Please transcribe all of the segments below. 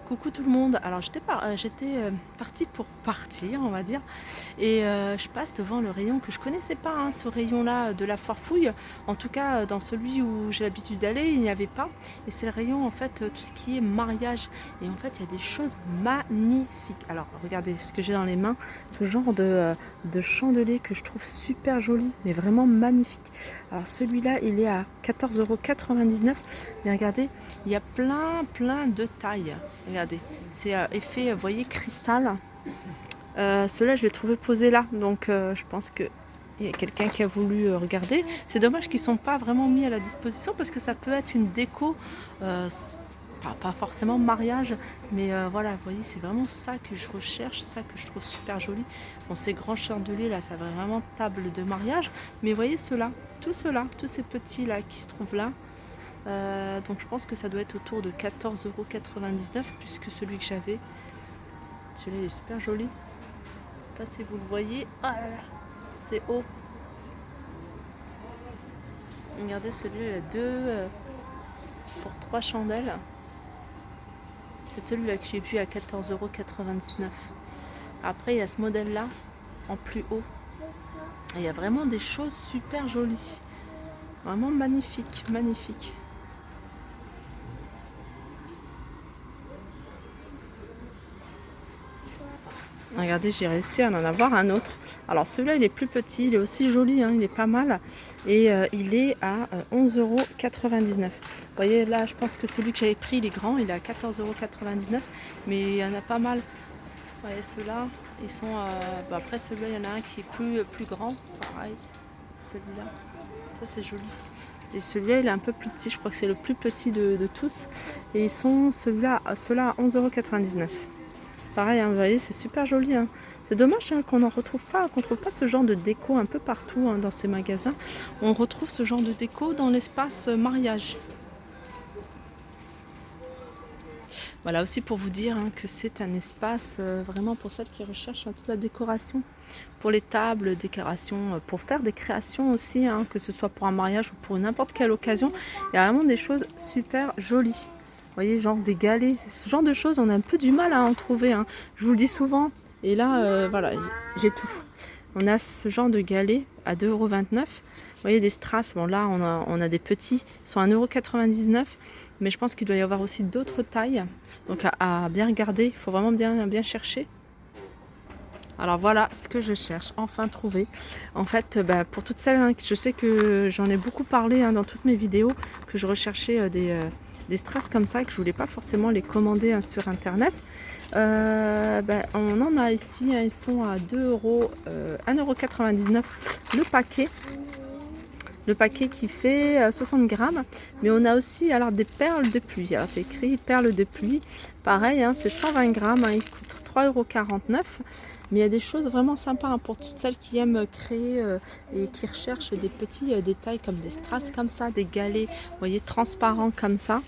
Coucou tout le monde. Alors j'étais partie pour partir, on va dire, et je passe devant le rayon que je connaissais pas, hein, ce rayon-là de la foire fouille. En tout cas, dans celui où j'ai l'habitude d'aller, il n'y avait pas. Et c'est le rayon en fait tout ce qui est mariage. Et en fait, il y a des choses magnifiques. Alors regardez ce que j'ai dans les mains, ce genre de chandelier que je trouve super joli, mais vraiment magnifique. Alors celui-là, il est à 14,99 €. Mais regardez, il y a plein de tailles. Regardez, c'est effet, vous voyez, cristal. Ceux-là, je l'ai trouvé posé là, donc je pense que il y a quelqu'un qui a voulu regarder. C'est dommage qu'ils ne sont pas vraiment mis à la disposition parce que ça peut être une déco, pas forcément mariage, mais voilà, vous voyez, c'est vraiment ça que je recherche, ça que je trouve super joli. Bon, ces grands chandeliers là, ça va vraiment table de mariage, mais vous voyez ceux-là, tous ces petits là qui se trouvent là. Donc je pense que ça doit être autour de 14,99 € puisque celui que j'avais, celui-là il est super joli. Je sais pas si vous le voyez. Oh là là, c'est haut. Regardez, celui-là il a deux pour 3 chandelles. C'est celui-là que j'ai vu à 14,99 €. Après il y a ce modèle là en plus haut. Et il y a vraiment des choses super jolies. Vraiment magnifique, magnifique. Regardez, j'ai réussi à en avoir un autre. Alors celui-là, il est plus petit, il est aussi joli, hein, il est pas mal. Et il est à 11,99 €. Vous voyez, là, je pense que celui que j'avais pris, il est grand, il est à 14,99 €. Mais il y en a pas mal. Vous voyez, ceux-là, ils sont... après, celui-là, il y en a un qui est plus grand. Pareil, celui-là. Ça, c'est joli. Et celui-là, il est un peu plus petit. Je crois que c'est le plus petit de tous. Et ils sont, ceux-là à 11,99 €. Pareil, hein, vous voyez, c'est super joli. Hein. C'est dommage hein, qu'on n'en retrouve pas, qu'on ne trouve pas ce genre de déco un peu partout hein, dans ces magasins. On retrouve ce genre de déco dans l'espace mariage. Voilà aussi pour vous dire hein, que c'est un espace vraiment pour celles qui recherchent hein, toute la décoration. Pour les tables, décoration, pour faire des créations aussi, hein, que ce soit pour un mariage ou pour n'importe quelle occasion. Il y a vraiment des choses super jolies. Vous voyez, genre des galets, ce genre de choses, on a un peu du mal à en trouver. Hein. Je vous le dis souvent. Et là, voilà, j'ai tout. On a ce genre de galets à 2,29 €. Vous voyez, des strass. Bon, là, on a des petits. Ils sont à 1,99 €. Mais je pense qu'il doit y avoir aussi d'autres tailles. Donc, à bien regarder. Il faut vraiment bien chercher. Alors voilà ce que je cherche, enfin trouvé. En fait, pour toutes celles, hein, je sais que j'en ai beaucoup parlé hein, dans toutes mes vidéos, que je recherchais des strass comme ça, que je voulais pas forcément les commander hein, sur internet. On en a ici, hein, ils sont à 2 €, 1,99 € le paquet. Le paquet qui fait 60 grammes. Mais on a aussi alors des perles de pluie. Alors c'est écrit perles de pluie. Pareil, hein, c'est 120 grammes. Hein, il coûte 3,49 €. Mais il y a des choses vraiment sympas hein, pour toutes celles qui aiment créer et qui recherchent des petits détails comme des strass comme ça, des galets, vous voyez, transparents comme ça.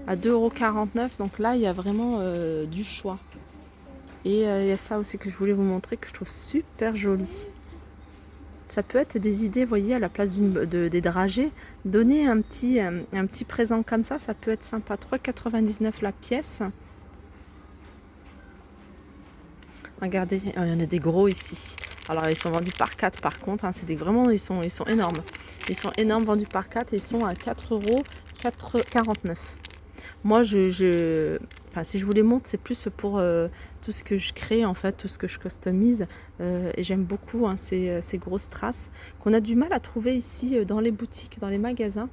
À 2,49 €. Donc là, il y a vraiment du choix. Et il y a ça aussi que je voulais vous montrer que je trouve super joli. Ça peut être des idées, vous voyez, à la place des dragées. Donner un petit présent comme ça peut être sympa. 3,99 € la pièce. Regardez, il y en a des gros ici. Alors, ils sont vendus par 4 par contre. Hein, vraiment, ils sont énormes. Ils sont énormes, vendus par 4 et ils sont à 4,49 €. Moi, si je vous les montre, c'est plus pour tout ce que je crée, en fait, tout ce que je customise. Et j'aime beaucoup hein, ces grosses strass qu'on a du mal à trouver ici dans les boutiques, dans les magasins.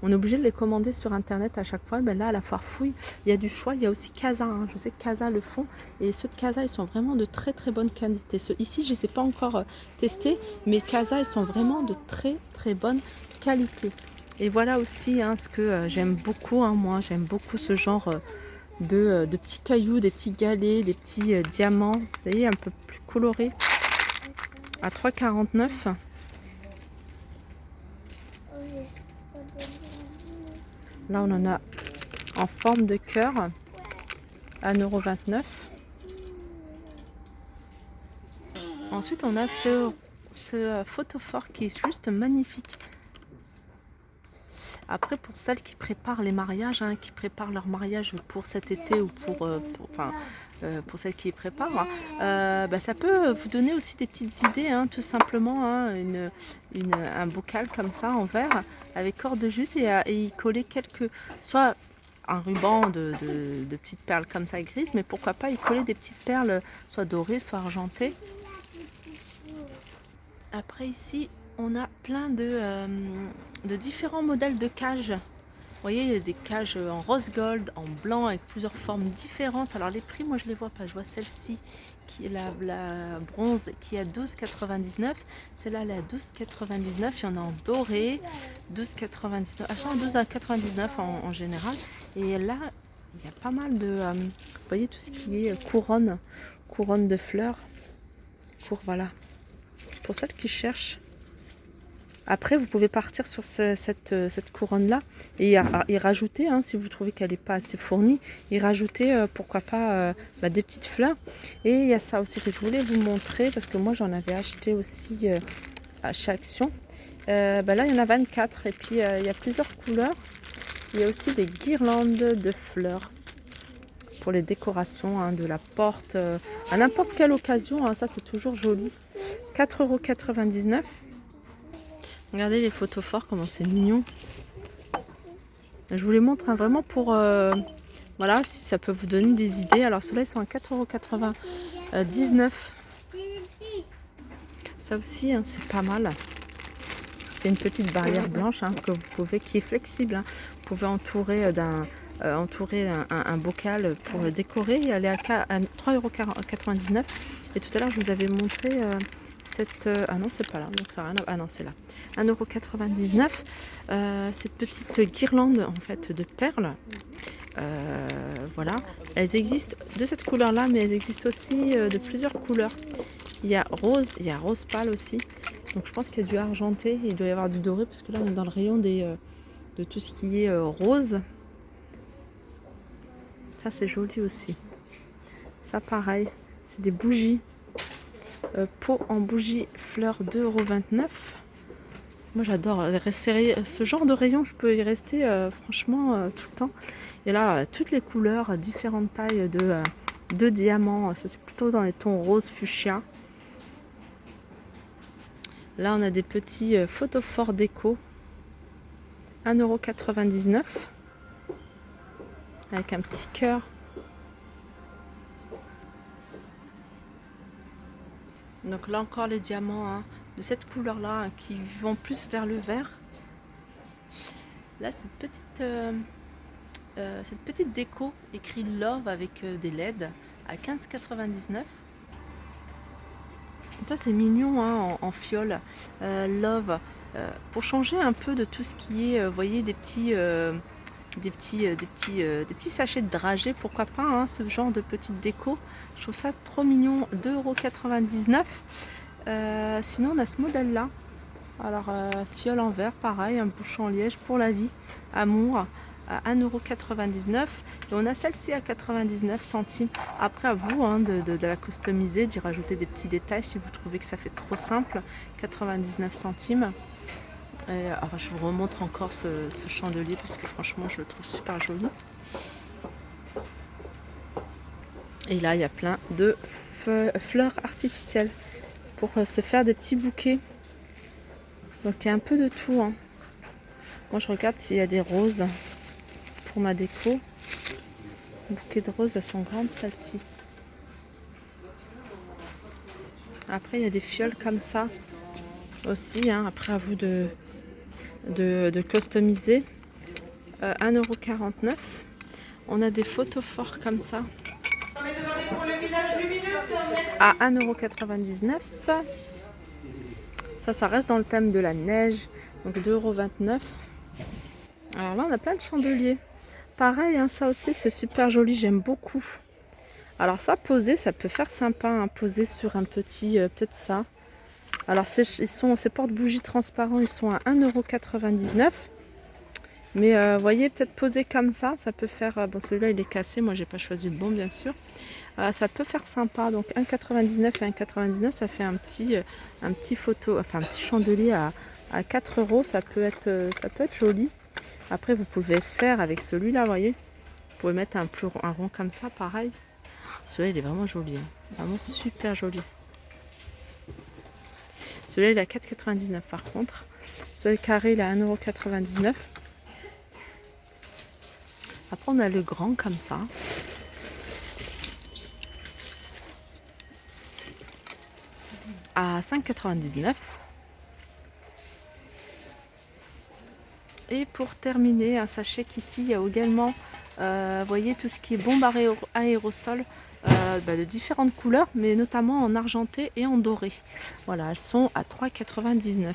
On est obligé de les commander sur Internet à chaque fois. Là, à la foire fouille, il y a du choix. Il y a aussi Casa. Hein. Je sais que Casa le font. Et ceux de Casa, ils sont vraiment de très bonne qualité. Ici, je ne les ai pas encore testés. Mais Casa, ils sont vraiment de très bonne qualité. Et voilà aussi hein, ce que j'aime beaucoup. Hein, moi, j'aime beaucoup ce genre de petits cailloux, des petits galets, des petits diamants. Vous voyez, un peu plus colorés. À 3,49 €. Là, on en a en forme de cœur à 1,29 €. Ensuite, on a ce photophore qui est juste magnifique. Après, pour celles qui préparent les mariages, hein, qui préparent leur mariage pour cet été ou pour celles qui les préparent, hein, bah, ça peut vous donner aussi des petites idées, hein, tout simplement, hein, un bocal comme ça en verre avec corde de jute et y coller soit un ruban de petites perles comme ça grises, mais pourquoi pas y coller des petites perles soit dorées, soit argentées. Après ici, on a plein de différents modèles de cages. Vous voyez, il y a des cages en rose gold, en blanc, avec plusieurs formes différentes. Alors les prix, moi je les vois pas. Je vois celle-ci qui est la bronze qui est à 12,99. Celle-là, elle est à 12,99. Il y en a en doré, 12,99. Achat à 12,99 en général. Et là, il y a pas mal de... vous voyez tout ce qui est couronne de fleurs. Voilà. Pour celles qui cherchent. Après, vous pouvez partir sur cette couronne-là et y rajouter, hein, si vous trouvez qu'elle n'est pas assez fournie, y rajouter, pourquoi pas, des petites fleurs. Et il y a ça aussi que je voulais vous montrer, parce que moi, j'en avais acheté aussi chez Action. Là, il y en a 24 et puis il y a plusieurs couleurs. Il y a aussi des guirlandes de fleurs pour les décorations, hein, de la porte, à n'importe quelle occasion, hein, ça c'est toujours joli. 4,99 €. Regardez les photos forts, comment c'est mignon. Je vous les montre, hein, vraiment pour... voilà, si ça peut vous donner des idées. Alors ceux-là, ils sont à 4,99 €. Ça aussi, hein, c'est pas mal. C'est une petite barrière blanche, hein, qui est flexible, hein. Vous pouvez entourer un bocal pour le décorer. Elle est à 3,99 €. Et tout à l'heure, je vous avais montré... ah non, c'est pas là, donc ça n'a rien à... Ah non, c'est là. 1,99 €. Cette petite guirlande en fait de perles. Voilà. Elles existent de cette couleur-là, mais elles existent aussi de plusieurs couleurs. Il y a rose pâle aussi. Donc je pense qu'il y a du argenté, il doit y avoir du doré, parce que là on est dans le rayon de tout ce qui est rose. Ça c'est joli aussi. Ça pareil, c'est des bougies. Pot en bougie fleurs 2,29 €. Moi j'adore ce genre de rayon, je peux y rester franchement tout le temps. Et là, toutes les couleurs, différentes tailles de diamants. Ça c'est plutôt dans les tons rose fuchsia. Là on a des petits photophores déco. 1,99 € avec un petit cœur. Donc là encore les diamants, hein, de cette couleur là, hein, qui vont plus vers le vert. Là cette petite déco écrit Love avec des LED à 15,99 €. Ça c'est mignon, hein, en fiole. Love, pour changer un peu de tout ce qui est, vous voyez, des petits sachets de dragées, pourquoi pas, hein, ce genre de petite déco. Je trouve ça trop mignon. 2,99 €. Sinon on a ce modèle là, alors fiole en verre, pareil, un bouchon en liège pour la vie, amour, à 1,99 €. Et on a celle-ci à 99 centimes. Après à vous, hein, de la customiser, d'y rajouter des petits détails si vous trouvez que ça fait trop simple. 99 centimes. Alors, je vous remontre encore ce chandelier parce que franchement je le trouve super joli. Et là il y a plein de fleurs artificielles pour se faire des petits bouquets. Donc il y a un peu de tout, hein. Moi je regarde s'il y a des roses pour ma déco. Bouquet de roses, elles sont grandes celles-ci. Après il y a des fioles comme ça aussi, hein. Après à vous de customiser. 1,49 €. On a des photophores comme ça à 1,99 €. Ça reste dans le thème de la neige, donc 2,29 €. Alors là on a plein de chandeliers, pareil, hein, ça aussi c'est super joli, j'aime beaucoup. Alors ça, poser, ça peut faire sympa, hein, poser sur un petit, peut-être ça. Alors ces porte-bougies transparents, ils sont à 1,99 €. Mais vous voyez, peut-être poser comme ça peut faire... bon, celui-là il est cassé, moi j'ai pas choisi le bon bien sûr. Ça peut faire sympa, donc 1,99 et 1,99, ça fait un petit chandelier à 4 €. Ça peut être joli. Après, vous pouvez faire avec celui-là, vous voyez. Vous pouvez mettre un rond comme ça, pareil. Celui-là, il est vraiment joli. Hein. Vraiment super joli. Celui-là, il est à 4,99 par contre. Celui-là, le carré, il est à 1,99 €. Après, on a le grand comme ça. À 5,99 €. Et pour terminer, sachez qu'ici, il y a également, vous voyez, tout ce qui est bombe aérosol de différentes couleurs, mais notamment en argenté et en doré. Voilà, elles sont à 3,99 €.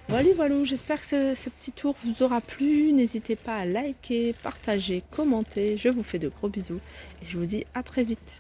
Voilà, voilà, j'espère que ce petit tour vous aura plu. N'hésitez pas à liker, partager, commenter. Je vous fais de gros bisous et je vous dis à très vite.